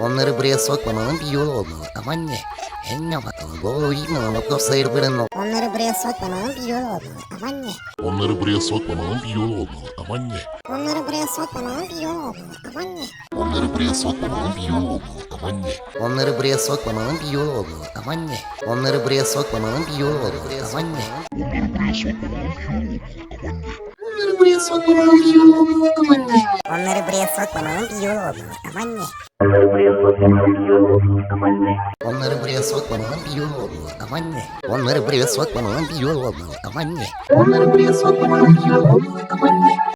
Onları buraya sokmamanın bir yolu olmalı. Aman ne? Henne bakalım. Doğru değil mi? Mutlu sayılırın o. Onları buraya sokmamanın bir yolu olmalı. Aman ne? Onları buraya sokmamanın bir yolu olmalı. Aman ne? Onları buraya sokmamanın bir yolu olmalı. Aman ne? Onları buraya sokmamanın bir yolu olmalı. Aman ne? Onları buraya sokmamanın bir yolu olmalı. Aman ne? Onları buraya sokmamanın bir yolu olmalı. Aman ne? Onları buraya sokmamanın bir yolu olmalı. Aman ne? Onları buraya sokmamanın bir yolu olmalı. Aman ne? Onları buraya sokmamanın bir yolu olmalı. Aman ne? Onları buraya sokmamanın bir yolu olmalı. Aman ne? Onları buraya sokmamanın bir yolu olmalı. Aman ne?